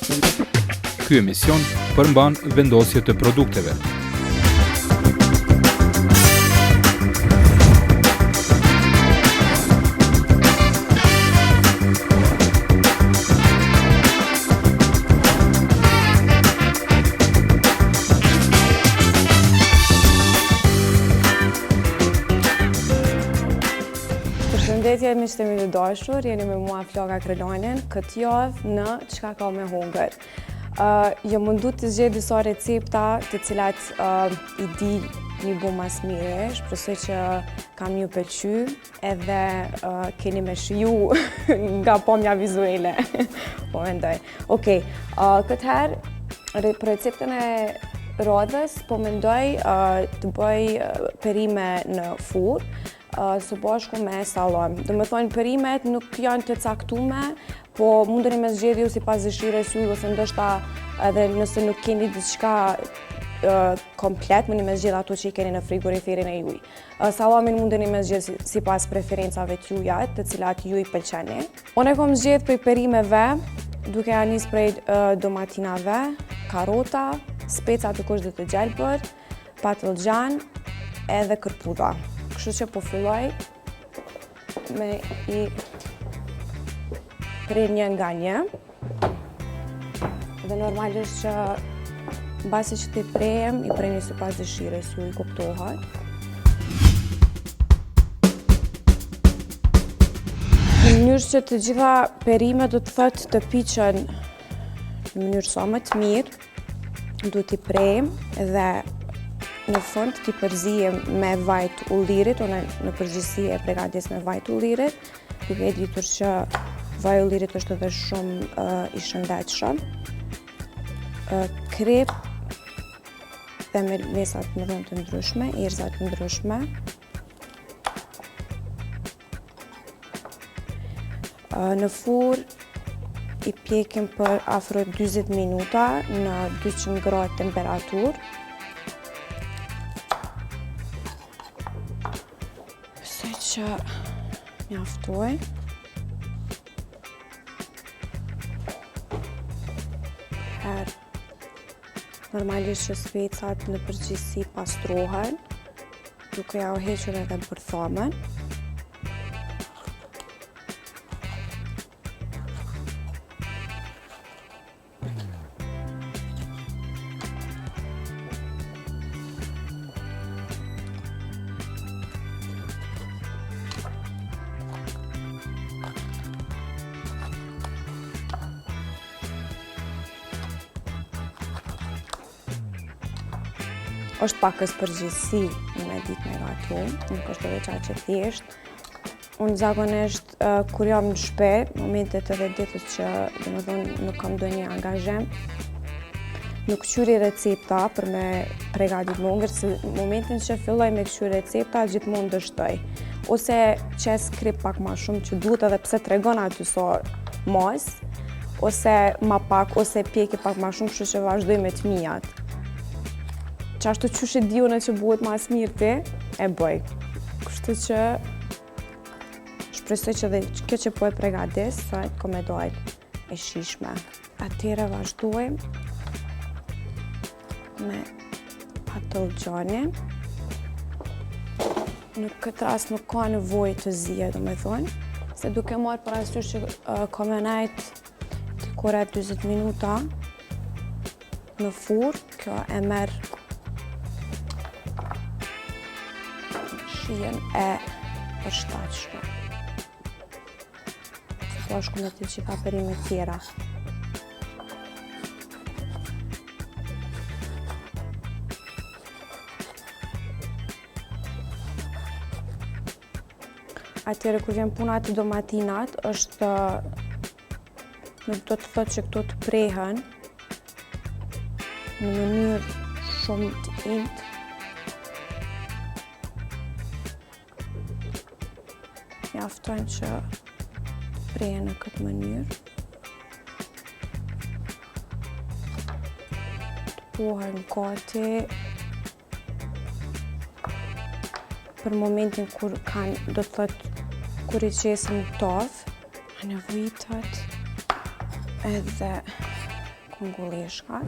Ky emision përmban vendosje të produkteve. Përshëndetje miq të mi të dashur, jeni me mua Flora Krelonin, këtë javë në Çka ka me hongër. Jam mundu të zgjedh disa recepta të cilat i di një bu mas mire, shpresoj që kam ju pëlqy edhe keni me shiju nga pamja vizuele. Po mendoj. Okej, këtë herë për receptën e radhës po mendoj të bëj perime në furrë, së bashku me sallam. Do me thonë perimet nuk janë të caktume, po mundeni me zgjedhju sipas dëshirës juaj ose ndoshta edhe nëse nuk keni diçka komplet, mundi me zgjedh ato që i keni në frigoriferin e juaj. Sallamin mundeni me zgjedh sipas preferencave të juaja, të cilat ju i pëlqeni. Unë kam zgjedh prej perimeve, duke ja nis prej domatinave, karrota, speca të kushtit të gjelbër, patlıcan edhe kërpudha. Kështu që po filloj me i pre një nga një. Dhe normalisht që mbasi që t'i prejem, i preni sipas dëshirës ju, i kuptohet. Në mënyrë që të gjitha perimet do të thotë të piqen në mënyrë sa më të mirë, du t'i prejem dhe në fund t'i përzijem me vaj të ullirit, unë në përgjithësi e përgatis me vaj të ullirit, duke e ditur që vaj i ullirit është edhe shumë i shëndetshëm. Krep dhe me mesat në vend të ndryshme, erëza të ndryshme. Në furrë i pjekim për afro 40 minuta në 200 gradë temperaturë. Që mjaftoj. Normalisht që specat në përgjithësi pastrohen, duke ja u hequr edhe bërthamën. Është pakës përgjithësi me ditë me gatu, nuk është edhe qa që thjesht. Unë zakonisht, kur jam në shtëpi, momentet edhe ditës që nuk kam ndonjë angazhem, nuk qyri recepta për me përgatit hongër, se momentin që filloj me qyri recepta, gjithmonë dështoj. Ose qes krip pak ma shumë që duhet edhe pse tregon aty sa mas, ose ma pak, ose pjeki pak ma shumë, kështu që vazhdoj me të mijat. Qashtu qysh e diune që buhet mas mirë ti, e bëj. Kështu që shpresoj që dhe kjo që po e përgatis, sot ko me dojt e shishme. Atyre vazhdojmë me patlıcanin. Në këtë rast nuk ka nevojë të zije, do me thonë, se duke marrë parasysh që ka me nejt të kore 20 minuta në furrë, kjo e merë shijen e përshtatshme. Së bashku me të gjitha perimet tjera. Atyre kur vjen puna të domatinat, është nuk do të thotë që këto të prehen në mënyrë shumë të intë. Mjafton që të prehen në këtë mënyrë. Të pohen gati për momentin kur kanë, do të thotë, kur i qesin tavë, nevojitat edhe ngulleshka,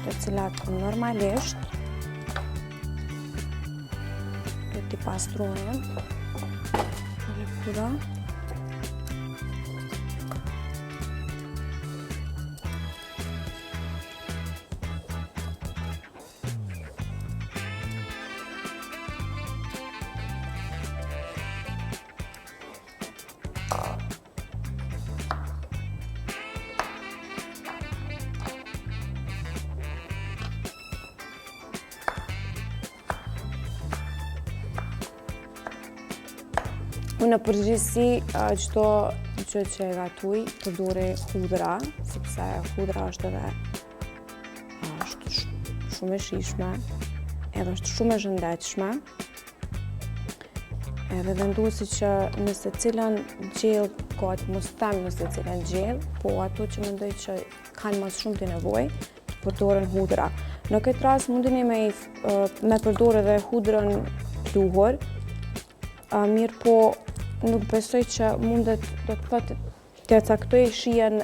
të cilat normalisht do t'i pastrojmë me lëkura. Unë në përgjithësi çdo gjë që e gatuj përdori hudra, sepse hudra është shumë e shijshme, edhe është shumë e shëndetshme. Edhe vendosi që nëse cilën gjellë gati, mos them nëse cilën gjellë, po ato që mendoj që kanë më shumë të nevojë, të përdoren hudra. Në këtë rast mundeni me përdorë edhe hudrën pluhur, mirë po nuk besoj që mundet, do të thotë, t'ja caktoj shijen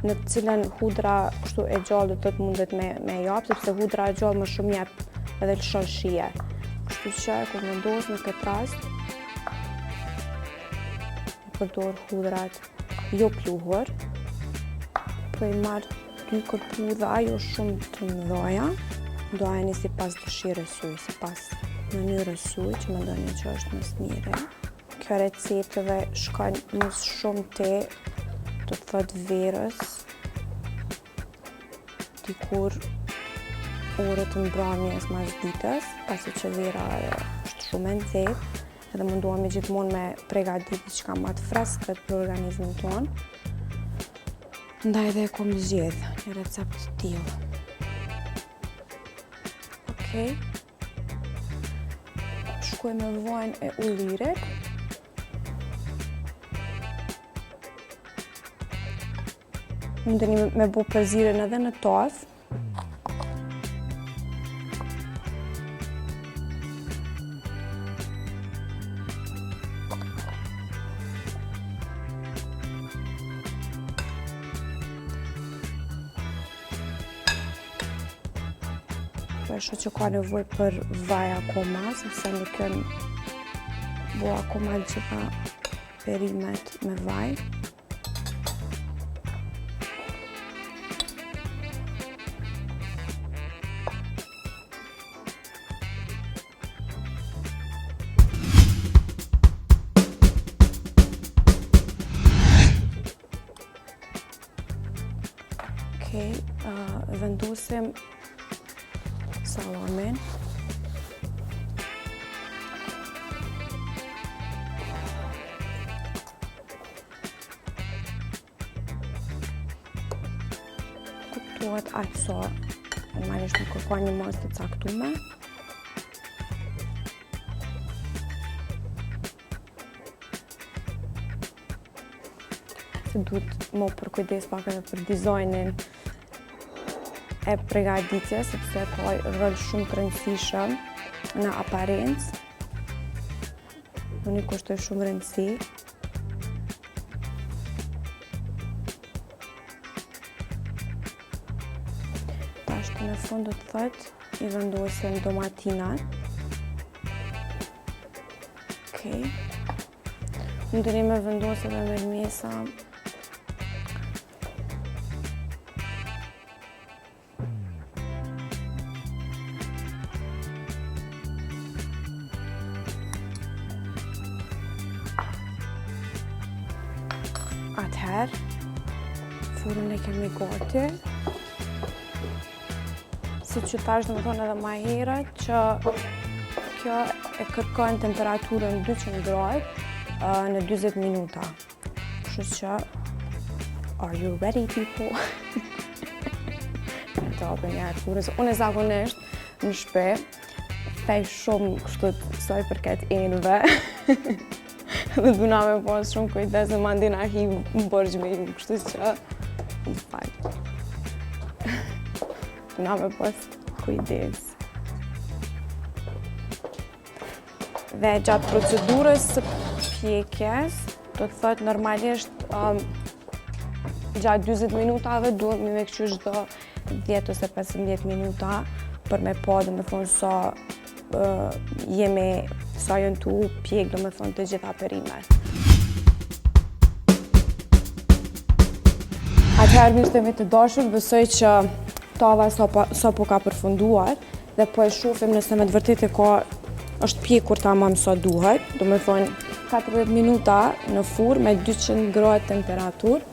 në të cilën hudra kështu e gjallë do të thotë mundet me japë, sepse hudra e gjallë më shumë jep edhe lëshon shije. Kështu që kur vendos në këtë rast, përdor hudrat jo pluhur, po i marr 2 këpulla jo shumë të mëdha, ndajeni sipas dëshirës juaj, sipas mënyrës juaj që mendoni që është më së miri. Kjo receptëve shkon më shumë te, do të thotë verës, dikur orët të mbrëmjes mas ditës, pasi që vera është shumë e nxehtë, edhe munduam gjithmonë me përgatitur diçka më të freskët për organizmin tonë. Ndaj edhe e kom zgjedh një recept të tillë. Okej. Shkoj me vojën e ullirit. Mundeni me bu përziren edhe në tavë. Shoh që ka nevojë për vaj akoma, sepse nuk janë bo akoma gjitha perimet me vaj. Okej, vendosim salamin. Kuptohet aq sa, normalisht nuk kërkoj një masë të caktuar. Se duhet më përkujdes pak edhe për dizajnin e përgatitjes, sepse ka rol shumë të rëndësishëm në aparencë. Unë i kushtoj shumë rëndësi. Tashtë në fund do të thotë i vendosim domatinat. Okej. Mundeni me vendosë edhe me mesa. Atëherë, furën e kemi gati. Si që tash dhe më thonë edhe ma herët, që kjo e kërkon temperaturën 200 gradë në 20 minuta. Kështu që, are you ready people? Të hapën një herë furës. Unë e zakonisht në shtëpi thej shumë kështu soj përket enëve. Dhe duna me pas shumë kujdes në mandin ahi më bërgjë me ju, kështu që më falë. Duna me pas kujdes. Dhe gjatë procedurës së pjekjes, do të thotë normalisht gjatë 20 minutave duhet me kështu çdo 10 ose 15 minuta për me pa dhe me thonë sa janë tu pjek dhe me thonë të gjitha perimet. Atëherë miqtë të dashur, besoj që tava sa po ka përfunduar dhe po e shohim nëse me të vërtetë është pjekur tamam sa duhet. Do me thonë 40 minuta në furrë me 200 gradë temperaturë.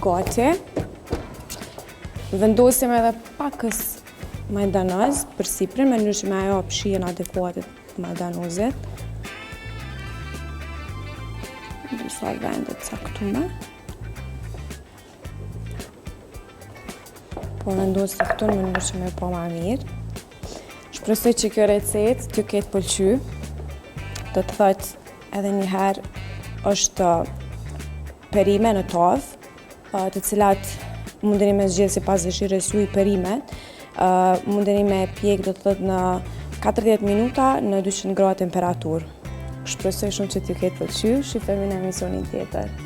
Gati. Vendosim edhe pakës majdanoz për sipër, me mënyrë që me ajo shijen adekuate të majdanozit. Disa vende të caktuara. Po vendosi këtu në mënyrë që me pa ma mirë. Shpresoj që kjo recetë t'ju ketë pëlqy. Do të thotë edhe një herë është perime në tavë, të cilat mundeni me zgjedhë sipas dëshirës juaj perimet. Mundeni me pjek do të thotë në 40 minuta në 200 gradë temperaturë. Shpresoj shumë që t'ju ketë pëlqyer. Shifemi në emisionin tjetër.